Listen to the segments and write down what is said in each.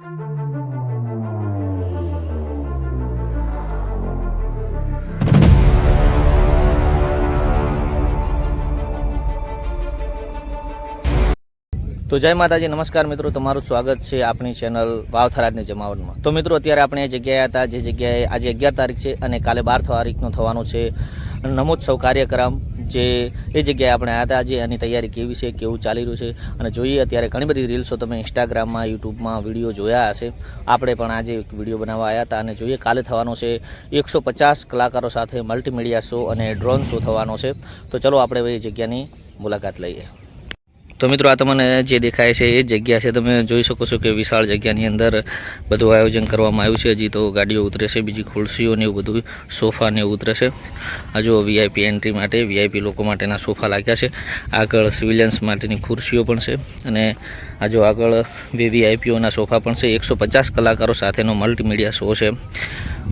તો જય માતાજી, નમસ્કાર મિત્રો, તમારું સ્વાગત છે આપણી ચેનલ વાવથરાજની જમાવટમાં। તો મિત્રો અત્યારે આપણે એ જગ્યાએ હતા જે જગ્યાએ આજે 11 તારીખ છે અને કાલે 12 તારીખનો થવાનો છે નમોત્સવ કાર્યક્રમ। જે એ જગ્યાએ આપણે આવ્યા હતા આજે, એની તૈયારી કેવી છે, કેવું ચાલી રહ્યું છે અને જોઈએ અત્યારે ઘણી બધી રીલ્સો તમે ઇન્સ્ટાગ્રામમાં, યુટ્યુબમાં વિડીયો જોયા હશે। આપણે પણ આજે એક વિડીયો બનાવવા આવ્યા હતા અને જોઈએ કાલે થવાનો છે 150 કલાકારો સાથે મલ્ટીમીડિયા શો અને ડ્રોન શો થવાનો છે। તો ચલો આપણે એ જગ્યાની મુલાકાત લઈએ। તો મિત્રો આ તમને જે દેખાય છે એ જગ્યા છે, તમે જોઈ શકો છો કે વિશાળ જગ્યાની અંદર બધું આયોજન કરવામાં આવ્યું છે। હજી તો ગાડીઓ ઉતરે છે, બીજી ખુરશીઓ ને એવું બધું, સોફા ને એવું ઉતરે છે। આ જો વીઆઈપી એન્ટ્રી માટે, વીઆઈપી લોકો માટેના સોફા લાગ્યા છે। આગળ સિવિલિયન્સ માટેની ખુરશીઓ પણ છે અને આ જો આગળ વીવીઆઈપીઓના સોફા પણ છે। 150 કલાકારો સાથેનો મલ્ટીમીડિયા શો છે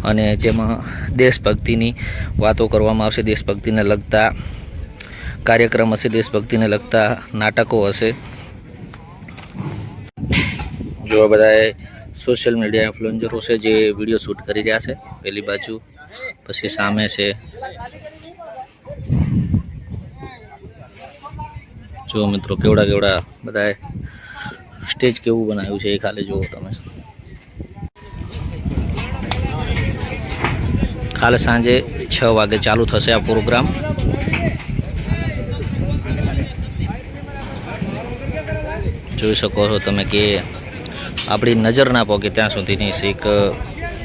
અને જેમાં દેશભક્તિની વાતો કરવામાં આવશે, દેશભક્તિને લગતા કાર્યક્રમ હશે, દેશભક્તિને લગતા નાટકો હશે। જો બધાએ સોશિયલ મીડિયા ઇન્ફ્લુએન્સરો છે જે વિડીયો શૂટ કરી રહ્યા છે પેલી બાજુ, પછી સામે છે જો મિત્રો કેવડા બધાએ સ્ટેજ કેવું બનાવ્યું છે એ ખાલી જુઓ તમે। કાલે સાંજે 6 વાગે ચાલુ થશે આ પ્રોગ્રામ। જોઈ શકો છો તમે કે આપણી નજર ના પહોંચે ત્યાં સુધીની શીખ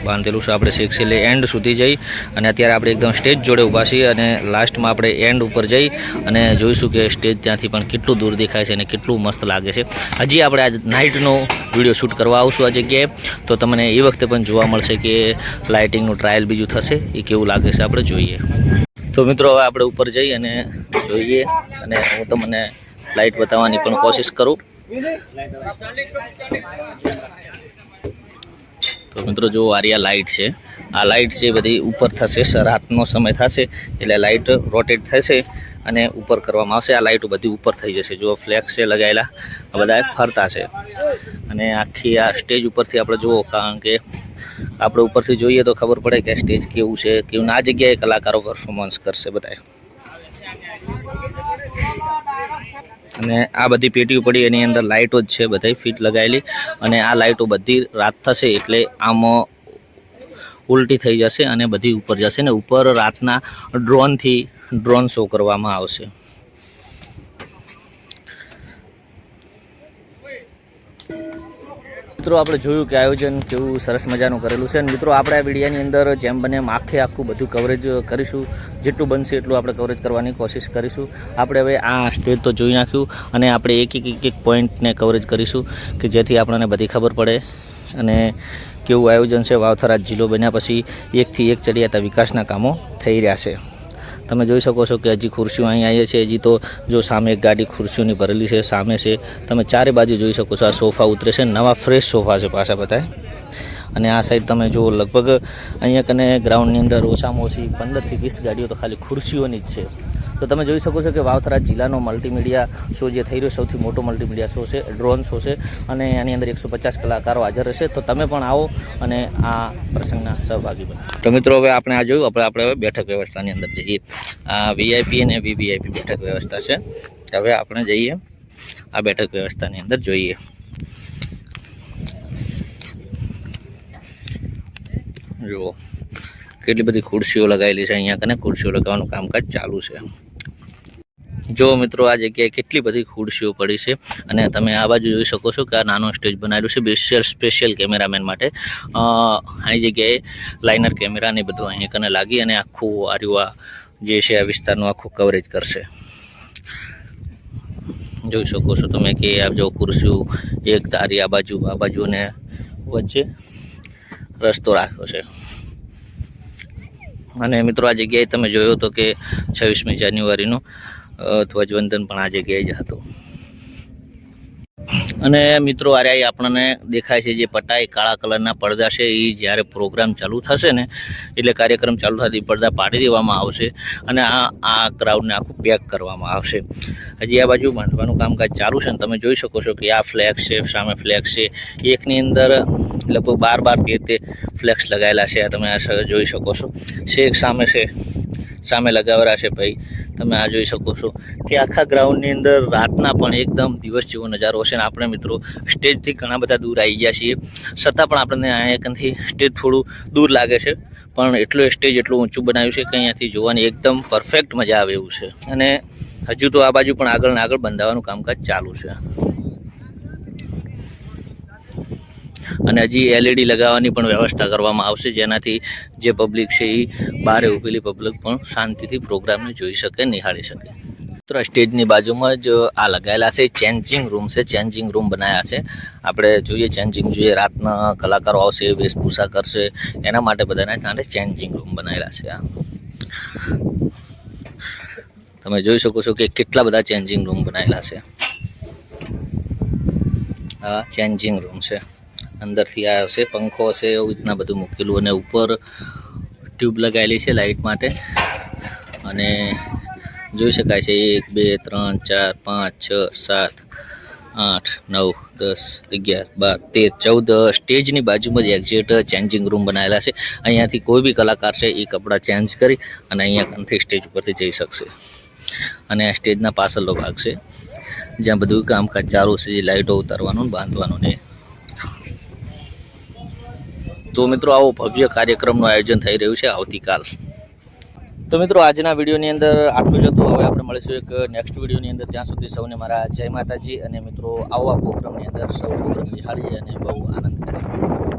બાંધેલું છે। આપણે શીખ છે એન્ડ સુધી જઈ અને અત્યારે આપણે એકદમ સ્ટેજ જોડે ઊભા છીએ અને લાસ્ટમાં આપણે એન્ડ ઉપર જઈ અને જોઈશું કે સ્ટેજ ત્યાંથી પણ કેટલું દૂર દેખાય છે અને કેટલું મસ્ત લાગે છે। હજી આપણે આજ નાઇટનો વિડીયો શૂટ કરવા આવશું આ જગ્યાએ, તો તમને એ વખતે પણ જોવા મળશે કે લાઇટિંગનું ટ્રાયલ બીજું થશે, એ કેવું લાગે છે આપણે જોઈએ। તો મિત્રો હવે આપણે ઉપર જઈ અને જોઈએ અને હું તમને લાઇટ બતાવવાની પણ કોશિશ કરું। તો મિત્રો જો આ લાઇટ છે, આ લાઇટ છે બધી ઉપર થશે, રાતનો સમય થશે એટલે લાઇટ રોટેટ થશે અને ઉપર કરવામાં આવશે। આ લાઇટો બધી ઉપર થઈ જશે, જો ફ્લેક્સ છે લગાવેલા, આ બધા ફરતા છે અને આખી આ સ્ટેજ ઉપરથી આપણે જુઓ, કારણ કે આપણે ઉપરથી જોઈએ તો ખબર પડે કે સ્ટેજ કેવું છે, કેવું આ જગ્યાએ કલાકારો પરફોર્મન્સ કરશે બધા। અને આ બધી પેટીઓ પડી એની અંદર લાઇટો જ છે બધી ફિટ લગાવેલી અને આ લાઇટો બધી રાત થશે એટલે આમ ઉલટી થઈ જશે અને બધી ઉપર જશે ને ઉપર રાતના ડ્રોન શો કરવામાં આવશે। મિત્રો આપણે જોયું કે આયોજન કેવું સરસ મજાનું કરેલું છે અને મિત્રો આપણે આ વિડીયાની અંદર જેમ બને એમ આખું બધું કવરેજ કરીશું, જેટલું બનશે એટલું આપણે કવરેજ કરવાની કોશિશ કરીશું। આપણે હવે આ સ્ટેજ તો જોઈ નાખ્યું અને આપણે એક પોઈન્ટને કવરેજ કરીશું કે જેથી આપણને બધી ખબર પડે અને કેવું આયોજન છે। વાવથરાજ જિલ્લો બન્યા પછી એકથી એક ચડિયાતા વિકાસના કામો થઈ રહ્યા છે। તમે જોઈ શકો છો કે હજી ખુરશીઓ અહીં આવી છે, હજી તો જો સામે એક ગાડી ખુરશીઓની ભરેલી છે, સામે છે, તમે ચારે બાજુ જોઈ શકો છો। આ સોફા ઉતરે છે, નવા ફ્રેશ સોફા છે પાછા બધા અને આ સાઈડ તમે જુઓ લગભગ અહીંયા કને ગ્રાઉન્ડની અંદર ઓછામાં ઓછી 15 થી 20 ગાડીઓ તો ખાલી ખુરશીઓની જ છે। તો તમે જોઈ શકો છો કે વાવથરાજ જિલ્લાનો મલ્ટીમીડિયા શો જે થઈ રહ્યો સૌથી મોટો મલ્ટીમીડિયા શો છે, ડ્રોન શો છે અને આની અંદર 150 કલાકારો હાજર રહેશે। તો તમે પણ આવો અને આ પ્રસંગના સહભાગી બનો। તો મિત્રો હવે આપણે આ જોયું, આપણે હવે બેઠક વ્યવસ્થાની અંદર જઈએ। આ વીઆઈપી અને વીવીઆઈપી બેઠક વ્યવસ્થા છે, હવે આપણે જઈએ આ બેઠક વ્યવસ્થાની અંદર જોઈએ। જુઓ કેટલી બધી ખુરશીઓ લગાવેલી છે, અહીંયા કને ખુરશીઓ લગાવવાનું કામકાજ ચાલુ છે। જો મિત્રો આ જગ્યાએ કેટલી બધી ખુરશીઓ પડી છે અને તમે આ બાજુ જોઈ શકો છો કે આ નાનો સ્ટેજ બનાવેલું છે સ્પેશિયલ કેમેરામેન માટે। આ જગ્યાએ લાઇનર કેમેરા ને બધું અહીંયા કને લાગી અને આખું આ જે છે આ વિસ્તારનું આખું કવરેજ કરશે। જોઈ શકો છો તમે કે આ જો ખુરશીઓ એક ધારી આ બાજુ અને વચ્ચે રસ્તો રાખ્યો છે। અને મિત્રો આ જગ્યાએ તમે જોયો તો કે 26મી જાન્યુઆરીનું ધ્વજવંદન પણ આ જગ્યાએ જ હતું। અને મિત્રો આરે આપણને દેખાય છે જે પટાઈ કાળા કલરના પડદા છે એ જ્યારે પ્રોગ્રામ ચાલુ થશે ને એટલે કાર્યક્રમ ચાલુ થતી પડદા પાડી દેવામાં આવશે અને આ ક્રાઉડને આખું પેક કરવામાં આવશે. હજી આ બાજુ બાંધવાનું કામકાજ ચાલુ છે ને તમે જોઈ શકો છો કે આ ફ્લેક્સ છે, સામે ફ્લેક્સ છે, એકની અંદર લગભગ 12-13 ફ્લેક્સ લગાવેલા છે. તમે આ જોઈ શકો છો. શેક સામે છે, સામે લગાવેલા છે ભાઈ. તમે આ જોઈ શકો છો કે આખા ગ્રાઉન્ડની અંદર રાતના પણ એકદમ દિવસ જેવો નજારો હશે. ને આપણે મિત્રો સ્ટેજથી ઘણા બધા દૂર આવી ગયા છીએ, છતાં પણ આપણને અહીંયાથી સ્ટેજ થોડું દૂર લાગે છે, પણ એટલું સ્ટેજ એટલું ઊંચું બનાવ્યું છે કે અહીંયાથી જોવાની એકદમ પરફેક્ટ મજા આવે એવું છે. અને હજુ તો આ બાજુ પણ આગળ ને આગળ બંધાવાનું કામકાજ ચાલુ છે. અને હજી એલઈડી લગાવવાની પણ વ્યવસ્થા કરવામાં આવશે, જેનાથી જે પબ્લિક છે એ બહાર ઊભેલી પબ્લિક પણ શાંતિથી પ્રોગ્રામને જોઈ શકે, નિહાળી શકે. મિત્રો સ્ટેજની બાજુમાં જ આ લગાવેલા છે ચેન્જિંગ રૂમ છે. ચેન્જિંગ રૂમ બનાવ્યા છે. આપણે જોઈએ ચેન્જિંગ જોઈએ, રાતના કલાકારો આવશે, વેશભૂષા કરશે, એના માટે બધાના સાથે ચેન્જિંગ રૂમ બનાવેલા છે. આ તમે જોઈ શકો છો કે કેટલા બધા ચેન્જિંગ રૂમ બનાવેલા છે. આ ચેન્જિંગ રૂમ છે. અંદરથી આ હશે, પંખો હશે, એવું રીતના બધું મૂકેલું, અને ઉપર ટ્યુબ લગાવેલી છે લાઇટ માટે. અને જોઈ શકાય છે 1 2 3 4 5 6 7 8 9 10 11 12 13 14 સ્ટેજની બાજુમાં જ એક્ઝેક્ટ ચેન્જિંગ રૂમ બનાવેલા છે. અહીંયાથી કોઈ બી કલાકાર છે એ કપડાં ચેન્જ કરી અને અહીંયાથી સ્ટેજ ઉપરથી જઈ શકશે. અને આ સ્ટેજના પાછળનો ભાગ છે જ્યાં બધું કામકાજ ચાલુ છે, જે લાઇટો ઉતારવાનું બાંધવાનું ને. તો મિત્રો આવો ભવ્ય કાર્યક્રમનું આયોજન થઈ રહ્યું છે આવતીકાલ. તો મિત્રો આજના વિડીયોની અંદર આટલું જ હતું. હવે આપણે મળીશું એક નેક્સ્ટ વિડીયોની અંદર. ત્યાં સુધી સૌને મારા જય માતાજી. અને મિત્રો આવા પ્રોગ્રામની અંદર સૌ પ્રોગ્રામ નિહાળીએ અને બહુ આનંદ કરીએ.